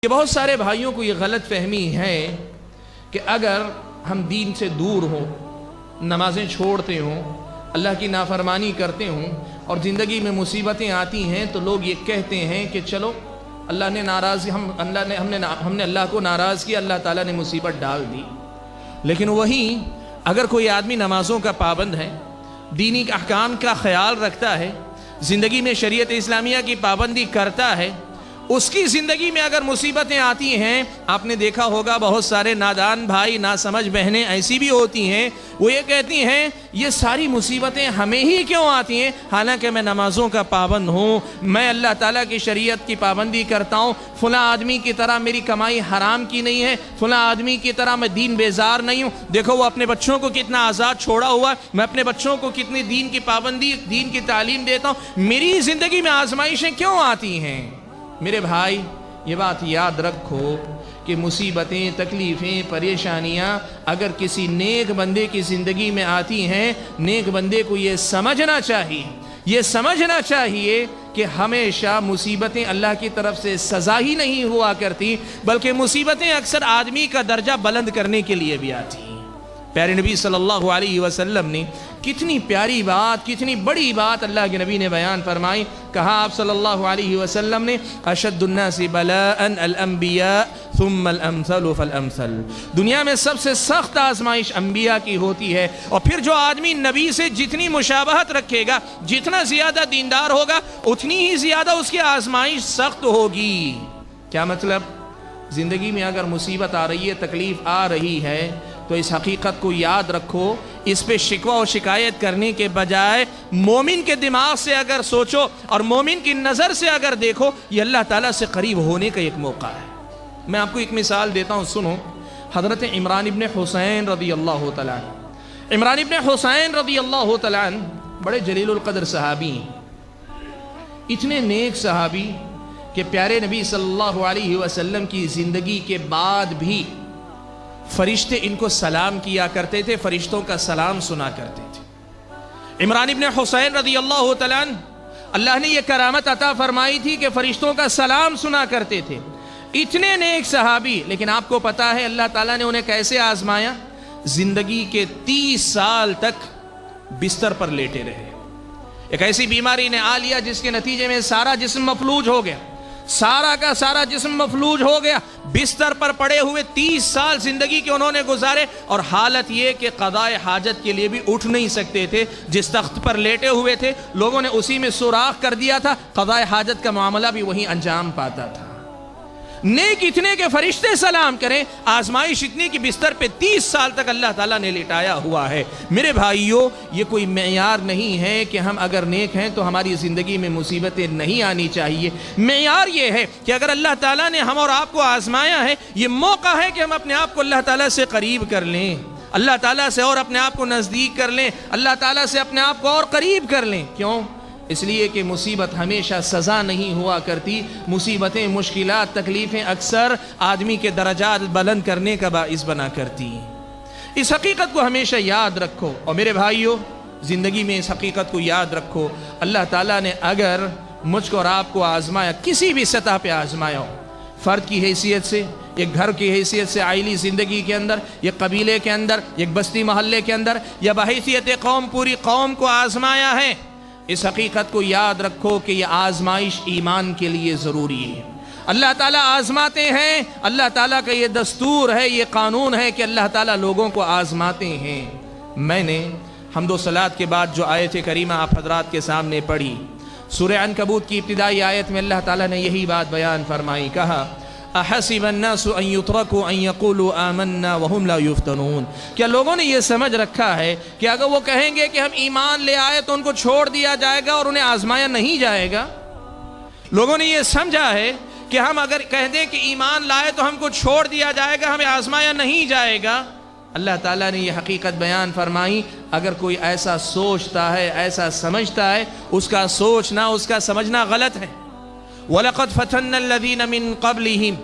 کہ بہت سارے بھائیوں کو یہ غلط فہمی ہے کہ اگر ہم دین سے دور ہوں، نمازیں چھوڑتے ہوں، اللہ کی نافرمانی کرتے ہوں اور زندگی میں مصیبتیں آتی ہیں تو لوگ یہ کہتے ہیں کہ چلو اللہ نے ناراض ہم نے اللہ کو ناراض کیا، اللہ تعالیٰ نے مصیبت ڈال دی۔ لیکن وہیں اگر کوئی آدمی نمازوں کا پابند ہے، دینی احکام کا خیال رکھتا ہے، زندگی میں شریعت اسلامیہ کی پابندی کرتا ہے، اس کی زندگی میں اگر مصیبتیں آتی ہیں، آپ نے دیکھا ہوگا بہت سارے نادان بھائی، ناسمجھ بہنیں ایسی بھی ہوتی ہیں، وہ یہ کہتی ہیں یہ ساری مصیبتیں ہمیں ہی کیوں آتی ہیں، حالانکہ میں نمازوں کا پابند ہوں، میں اللہ تعالیٰ کی شریعت کی پابندی کرتا ہوں، فلاں آدمی کی طرح میری کمائی حرام کی نہیں ہے، فلاں آدمی کی طرح میں دین بیزار نہیں ہوں، دیکھو وہ اپنے بچوں کو کتنا آزاد چھوڑا ہوا ہے، میں اپنے بچوں کو کتنی دین کی پابندی، دین کی تعلیم دیتا ہوں، میری زندگی میں آزمائشیں کیوں آتی ہیں؟ میرے بھائی یہ بات یاد رکھو کہ مصیبتیں، تکلیفیں، پریشانیاں اگر کسی نیک بندے کی زندگی میں آتی ہیں، نیک بندے کو یہ سمجھنا چاہیے کہ ہمیشہ مصیبتیں اللہ کی طرف سے سزا ہی نہیں ہوا کرتی، بلکہ مصیبتیں اکثر آدمی کا درجہ بلند کرنے کے لیے بھی آتی ہیں۔ پیارے نبی صلی اللہ علیہ وسلم نے کتنی پیاری بات، کتنی بڑی بات اللہ کے نبی نے بیان فرمائی۔ کہا آپ صلی اللہ علیہ وسلم نے اشد الناس بلاء الانبیاء ثم الامثل فالامثل، دنیا میں سب سے سخت آزمائش انبیاء کی ہوتی ہے، اور پھر جو آدمی نبی سے جتنی مشابہت رکھے گا، جتنا زیادہ دیندار ہوگا، اتنی ہی زیادہ اس کی آزمائش سخت ہوگی۔ کیا مطلب؟ زندگی میں اگر مصیبت آ رہی ہے، تکلیف آ رہی ہے، تو اس حقیقت کو یاد رکھو، اس پہ شکوہ و شکایت کرنے کے بجائے مومن کے دماغ سے اگر سوچو اور مومن کی نظر سے اگر دیکھو، یہ اللہ تعالیٰ سے قریب ہونے کا ایک موقع ہے۔ میں آپ کو ایک مثال دیتا ہوں، سنو۔ حضرت عمران ابن حسین رضی اللہ تعالیٰ عنہ، عمران ابن حسین رضی اللہ تعالیٰ عنہ بڑے جلیل القدر صحابی ہیں، اتنے نیک صحابی کہ پیارے نبی صلی اللہ علیہ وسلم کی زندگی کے بعد بھی فرشتے ان کو سلام کیا کرتے تھے، فرشتوں کا سلام سنا کرتے تھے۔ عمران ابن حسین رضی اللہ تعالیٰ عنہ، اللہ نے یہ کرامت عطا فرمائی تھی کہ فرشتوں کا سلام سنا کرتے تھے، اتنے نیک صحابی، لیکن آپ کو پتا ہے اللہ تعالیٰ نے انہیں کیسے آزمایا؟ زندگی کے 30 سال تک بستر پر لیٹے رہے، ایک ایسی بیماری نے آ لیا جس کے نتیجے میں سارا جسم مفلوج ہو گیا، سارا کا سارا جسم مفلوج ہو گیا، بستر پر پڑے ہوئے 30 سال زندگی کے انہوں نے گزارے، اور حالت یہ کہ قضاء حاجت کے لیے بھی اٹھ نہیں سکتے تھے، جس تخت پر لیٹے ہوئے تھے لوگوں نے اسی میں سوراخ کر دیا تھا، قضاء حاجت کا معاملہ بھی وہیں انجام پاتا تھا۔ نیک اتنے کہ فرشتے سلام کریں، آزمائش اتنی کہ بستر پہ 30 سال تک اللہ تعالیٰ نے لٹایا ہوا ہے۔ میرے بھائیوں، یہ کوئی معیار نہیں ہے کہ ہم اگر نیک ہیں تو ہماری زندگی میں مصیبتیں نہیں آنی چاہیے۔ معیار یہ ہے کہ اگر اللہ تعالیٰ نے ہم اور آپ کو آزمایا ہے، یہ موقع ہے کہ ہم اپنے آپ کو اللہ تعالیٰ سے قریب کر لیں، اللہ تعالیٰ سے اور اپنے آپ کو نزدیک کر لیں، اللہ تعالیٰ سے اپنے آپ کو اور قریب کر لیں۔ کیوں؟ اس لیے کہ مصیبت ہمیشہ سزا نہیں ہوا کرتی، مصیبتیں، مشکلات، تکلیفیں اکثر آدمی کے درجات بلند کرنے کا باعث بنا کرتی ہیں۔ اس حقیقت کو ہمیشہ یاد رکھو، اور میرے بھائیوں زندگی میں اس حقیقت کو یاد رکھو، اللہ تعالیٰ نے اگر مجھ کو اور آپ کو آزمایا، کسی بھی سطح پہ آزمایا ہو، فرد کی حیثیت سے، ایک گھر کی حیثیت سے، عائلی زندگی کے اندر، ایک قبیلے کے اندر، ایک بستی محلے کے اندر، یا بحیثیت قوم پوری قوم کو آزمایا ہے، اس حقیقت کو یاد رکھو کہ یہ آزمائش ایمان کے لیے ضروری ہے۔ اللہ تعالیٰ آزماتے ہیں، اللہ تعالیٰ کا یہ دستور ہے، یہ قانون ہے کہ اللہ تعالیٰ لوگوں کو آزماتے ہیں۔ میں نے حمد و صلات کے بعد جو آیت کریمہ آپ حضرات کے سامنے پڑھی، سورہ عنکبوت کی ابتدائی آیت میں اللہ تعالیٰ نے یہی بات بیان فرمائی، کہا احسب الناس ان يتركوا ان يقولوا آمنا وهم لا يفتنون، کیا لوگوں نے یہ سمجھ رکھا ہے کہ اگر وہ کہیں گے کہ ہم ایمان لے آئے تو ان کو چھوڑ دیا جائے گا اور انہیں آزمایا نہیں جائے گا؟ لوگوں نے یہ سمجھا ہے کہ ہم اگر کہہ دیں کہ ایمان لائے تو ہم کو چھوڑ دیا جائے گا، ہمیں آزمایا نہیں جائے گا؟ اللہ تعالیٰ نے یہ حقیقت بیان فرمائی، اگر کوئی ایسا سوچتا ہے، ایسا سمجھتا ہے، اس کا سوچنا، اس کا سمجھنا غلط ہے۔ وَلَقَدْ فَتَنَّ الَّذِينَ مِن قَبْلِهِمْ،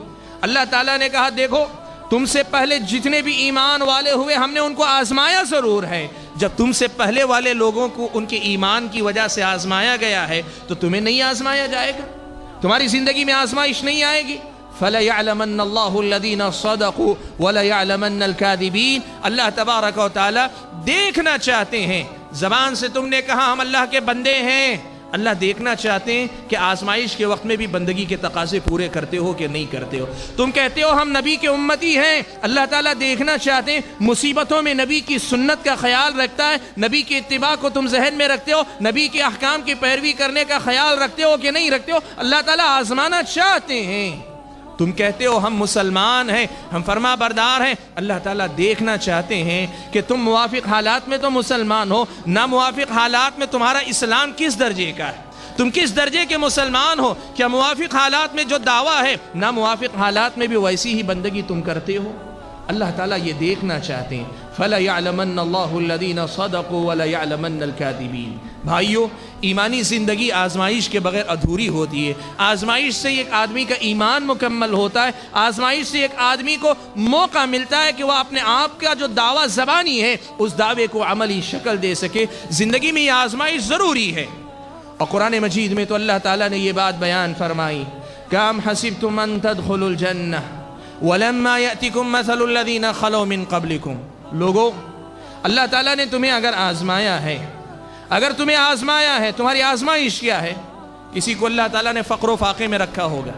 اللہ تعالیٰ نے کہا دیکھو تم سے پہلے جتنے بھی ایمان والے ہوئے ہم نے ان کو آزمایا ضرور ہے، جب تم سے پہلے والے لوگوں کو ان کے ایمان کی وجہ سے آزمایا گیا ہے تو تمہیں نہیں آزمایا جائے گا؟ تمہاری زندگی میں آزمائش نہیں آئے گی؟ فَلَيَعْلَمَنَّ اللَّهُ الَّذِينَ صَدَقُوا وَلَيَعْلَمَنَّ الْكَاذِبِينَ۔ اللہ تبارک و تعالی دیکھنا چاہتے ہیں، زبان سے تم نے کہا ہم اللہ کے بندے ہیں، اللہ دیکھنا چاہتے ہیں کہ آزمائش کے وقت میں بھی بندگی کے تقاضے پورے کرتے ہو کہ نہیں کرتے ہو۔ تم کہتے ہو ہم نبی کے امتی ہیں، اللہ تعالیٰ دیکھنا چاہتے ہیں مصیبتوں میں نبی کی سنت کا خیال رکھتا ہے، نبی کی اتباع کو تم ذہن میں رکھتے ہو، نبی کے احکام کی پیروی کرنے کا خیال رکھتے ہو کہ نہیں رکھتے ہو، اللہ تعالیٰ آزمانا چاہتے ہیں۔ تم کہتے ہو ہم مسلمان ہیں، ہم فرما بردار ہیں، اللہ تعالیٰ دیکھنا چاہتے ہیں کہ تم موافق حالات میں تو مسلمان ہو، ناموافق حالات میں تمہارا اسلام کس درجے کا ہے، تم کس درجے کے مسلمان ہو، کیا موافق حالات میں جو دعویٰ ہے ناموافق حالات میں بھی ویسی ہی بندگی تم کرتے ہو؟ اللہ تعالیٰ یہ دیکھنا چاہتے ہیں۔ فَلَيَعْلَمَنَّ اللَّهُ الَّذِينَ صَدَقُوا وَلَيَعْلَمَنَّ الْكَاذِبِينَ۔ بھائیو، ایمانی زندگی آزمائش کے بغیر ادھوری ہوتی ہے۔ آزمائش سے ایک آدمی کا ایمان مکمل ہوتا ہے، آزمائش سے ایک آدمی کو موقع ملتا ہے کہ وہ اپنے آپ کا جو دعویٰ زبانی ہے اس دعوے کو عملی شکل دے سکے۔ زندگی میں یہ آزمائش ضروری ہے، اور قرآن مجید میں تو اللہ تعالیٰ نے یہ بات بیان فرمائی کہ ام حسبتم ان تدخلوا الجنہ وَلَمَّا يَأْتِكُمْ مَثَلُ الَّذِينَ خَلَوْا مِن قَبْلِكُمْ۔ لوگو، اللہ تعالیٰ نے تمہیں اگر آزمایا ہے، اگر تمہیں آزمایا ہے، تمہاری آزمائش کیا ہے؟ کسی کو اللہ تعالیٰ نے فقر و فاقے میں رکھا ہوگا،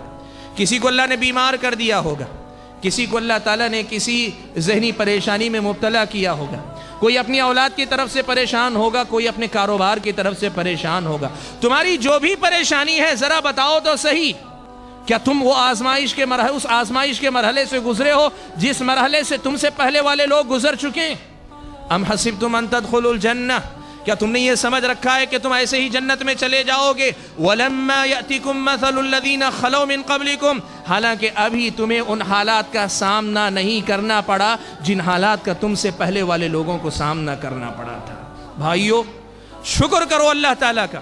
کسی کو اللہ نے بیمار کر دیا ہوگا، کسی کو اللہ تعالیٰ نے کسی ذہنی پریشانی میں مبتلا کیا ہوگا، کوئی اپنی اولاد کی طرف سے پریشان ہوگا، کوئی اپنے کاروبار کی طرف سے پریشان ہوگا۔ تمہاری جو بھی پریشانی ہے ذرا بتاؤ تو صحیح، کیا تم وہ آزمائش کے مرحلے، اس آزمائش کے مرحلے سے گزرے ہو جس مرحلے سے تم سے پہلے والے لوگ گزر چکے ہیں؟ ام حسبتم ان تدخلوا الجنہ، کیا تم نے یہ سمجھ رکھا ہے کہ تم ایسے ہی جنت میں چلے جاؤ گے؟ وَلَمَّا يَأْتِكُمْ مَثَلُ الَّذِينَ خَلَوْا مِن قَبْلِكُمْ، حالانکہ ابھی تمہیں ان حالات کا سامنا نہیں کرنا پڑا جن حالات کا تم سے پہلے والے لوگوں کو سامنا کرنا پڑا تھا۔ بھائیو، شکر کرو اللہ تعالیٰ کا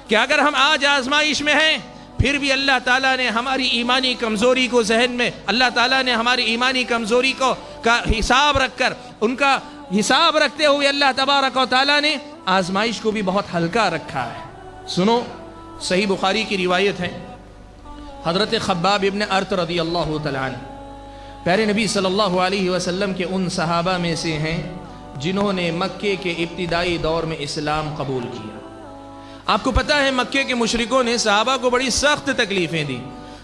کہ اگر ہم آج آزمائش میں ہیں پھر بھی اللہ تعالیٰ نے ہماری ایمانی کمزوری کو ذہن میں، اللہ تعالیٰ نے ہماری ایمانی کمزوری کو کا حساب رکھ کر، ان کا حساب رکھتے ہوئے اللہ تبارک و تعالیٰ نے آزمائش کو بھی بہت ہلکا رکھا ہے۔ سنو، صحیح بخاری کی روایت ہے، حضرت خباب ابن ارت رضی اللہ تعالیٰ عنہ پیارے نبی صلی اللہ علیہ وسلم کے ان صحابہ میں سے ہیں جنہوں نے مکے کے ابتدائی دور میں اسلام قبول کیا۔ آپ کو پتہ ہے مکے کے مشرکوں نے صحابہ کو بڑی سخت تکلیفیں دی۔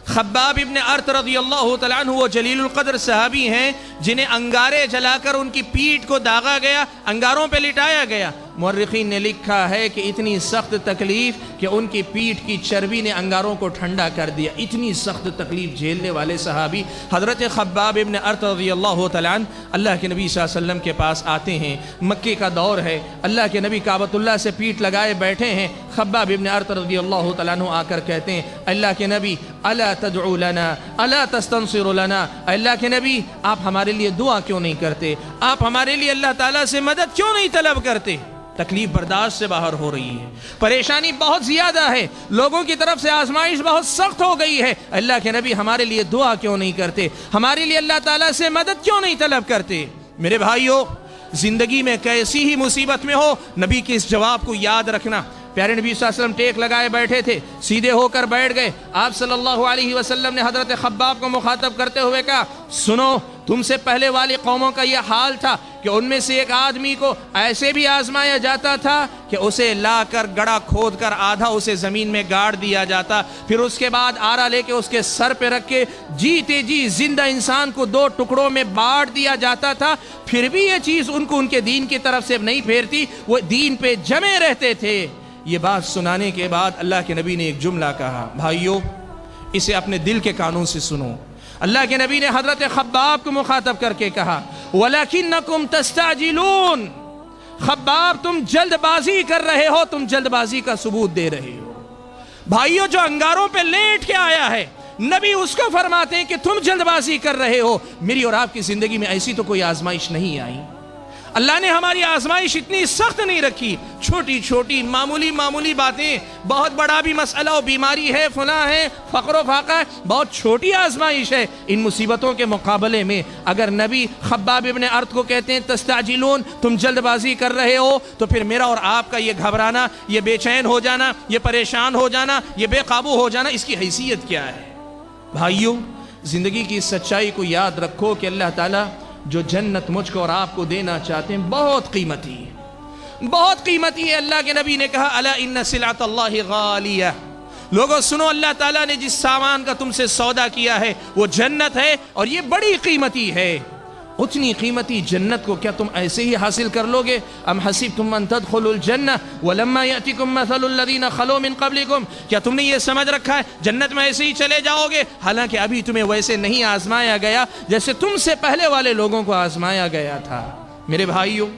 خباب ابن ارت رضی اللہ تعالیٰ عنہ وہ جلیل القدر صحابی ہیں جنہیں انگارے جلا کر ان کی پیٹھ کو داغا گیا، انگاروں پہ لٹایا گیا۔ مورخین نے لکھا ہے کہ اتنی سخت تکلیف کہ ان کی پیٹھ کی چربی نے انگاروں کو ٹھنڈا کر دیا۔ اتنی سخت تکلیف جھیلنے والے صحابی حضرت خباب ابن ارت رضی اللہ تعالیٰ عنہ اللہ کے نبی صلی اللہ علیہ وسلم کے پاس آتے ہیں۔ مکے کا دور ہے، اللہ کے نبی کعبۃ اللہ سے پیٹھ لگائے بیٹھے ہیں۔ خباب ابن ارت رضی اللہ تعالیٰ عنہ آ کر کہتے ہیں، اللہ کے نبی الا تدعو لنا الا تستنصر لنا، اللہ کے نبی آپ ہمارے لیے دعا کیوں نہیں کرتے، آپ ہمارے لیے اللہ تعالیٰ سے مدد کیوں نہیں طلب کرتے؟ تکلیف برداشت سے باہر ہو رہی ہے، پریشانی بہت زیادہ ہے، لوگوں کی طرف سے آزمائش بہت سخت ہو گئی ہے، اللہ کے نبی ہمارے لیے دعا کیوں نہیں کرتے، ہمارے لیے اللہ تعالیٰ سے مدد کیوں نہیں طلب کرتے؟ میرے بھائیو، زندگی میں کیسی ہی مصیبت میں ہو، نبی کے اس جواب کو یاد رکھنا۔ پیارے نبی صلی اللہ علیہ وسلم ٹیک لگائے بیٹھے تھے، سیدھے ہو کر بیٹھ گئے۔ آپ صلی اللہ علیہ وسلم نے حضرت خباب کو مخاطب کرتے ہوئے کہا، سنو، تم سے پہلے والی قوموں کا یہ حال تھا کہ ان میں سے ایک آدمی کو ایسے بھی آزمایا جاتا تھا کہ اسے لا کر گڑھا کھود کر آدھا اسے زمین میں گاڑ دیا جاتا، پھر اس کے بعد آرا لے کے اس کے سر پہ رکھ کے جیتے جی زندہ انسان کو دو ٹکڑوں میں بانٹ دیا جاتا تھا، پھر بھی یہ چیز ان کو ان کے دین کی طرف سے نہیں پھیرتی، وہ دین پہ جمے رہتے تھے۔ یہ بات سنانے کے بعد اللہ کے نبی نے ایک جملہ کہا، بھائیو اسے اپنے دل کے کانوں سے سنو۔ اللہ کے نبی نے حضرت خباب کو مخاطب کر کے کہا، وَلَكِنَّكُمْ تَسْتَعْجِلُونَ، خباب تم جلد بازی کر رہے ہو، تم جلد بازی کا ثبوت دے رہے ہو۔ بھائیو، جو انگاروں پہ لیٹ کے آیا ہے نبی اس کو فرماتے ہیں کہ تم جلد بازی کر رہے ہو۔ میری اور آپ کی زندگی میں ایسی تو کوئی آزمائش نہیں آئی، اللہ نے ہماری آزمائش اتنی سخت نہیں رکھی، چھوٹی چھوٹی معمولی معمولی باتیں، بہت بڑا بھی مسئلہ ہو، بیماری ہے، فلاں ہے، فقر و فاقہ ہے، بہت چھوٹی آزمائش ہے۔ ان مصیبتوں کے مقابلے میں اگر نبی خباب ابن ارت کو کہتے ہیں تستعجلون، تم جلد بازی کر رہے ہو، تو پھر میرا اور آپ کا یہ گھبرانا، یہ بے چین ہو جانا، یہ پریشان ہو جانا، یہ بے قابو ہو جانا، اس کی حیثیت کیا ہے؟ بھائیوں، زندگی کی سچائی کو یاد رکھو کہ اللہ تعالیٰ جو جنت مجھ کو اور آپ کو دینا چاہتے ہیں بہت قیمتی ہے، بہت قیمتی ہے۔ اللہ کے نبی نے کہا الا ان سلعۃ اللہ غالیہ، لوگوں سنو، اللہ تعالیٰ نے جس سامان کا تم سے سودا کیا ہے وہ جنت ہے، اور یہ بڑی قیمتی ہے۔ اتنی قیمتی جنت کو کیا تم ایسے ہی حاصل کر لو گے؟ ام حسبتم ان تدخلوا الجنہ ولما یأتکم مثل الذین خلو من قبلکم، کیا تم نے یہ سمجھ رکھا ہے جنت میں ایسے ہی چلے جاؤ گے؟ حالانکہ ابھی تمہیں ویسے نہیں آزمایا گیا جیسے تم سے پہلے والے لوگوں کو آزمایا گیا تھا۔ میرے بھائیوں،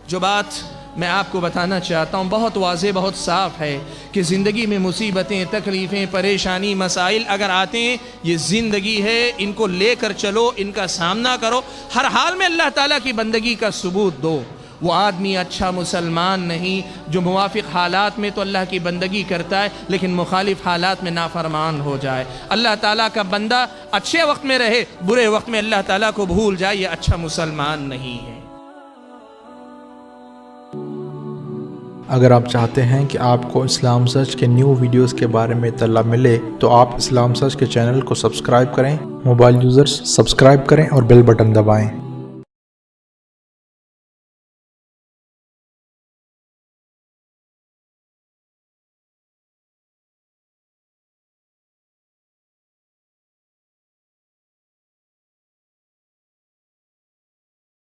جو بات میں آپ کو بتانا چاہتا ہوں بہت واضح، بہت صاف ہے کہ زندگی میں مصیبتیں، تکلیفیں، پریشانی، مسائل اگر آتے ہیں، یہ زندگی ہے، ان کو لے کر چلو، ان کا سامنا کرو، ہر حال میں اللہ تعالیٰ کی بندگی کا ثبوت دو۔ وہ آدمی اچھا مسلمان نہیں جو موافق حالات میں تو اللہ کی بندگی کرتا ہے لیکن مخالف حالات میں نافرمان ہو جائے۔ اللہ تعالیٰ کا بندہ اچھے وقت میں رہے، برے وقت میں اللہ تعالیٰ کو بھول جائے، یہ اچھا مسلمان نہیں ہے۔ اگر آپ چاہتے ہیں کہ آپ کو اسلام سرچ کے نیو ویڈیوز کے بارے میں اطلاع ملے تو آپ اسلام سرچ کے چینل کو سبسکرائب کریں، موبائل یوزرز سبسکرائب کریں اور بیل بٹن دبائیں۔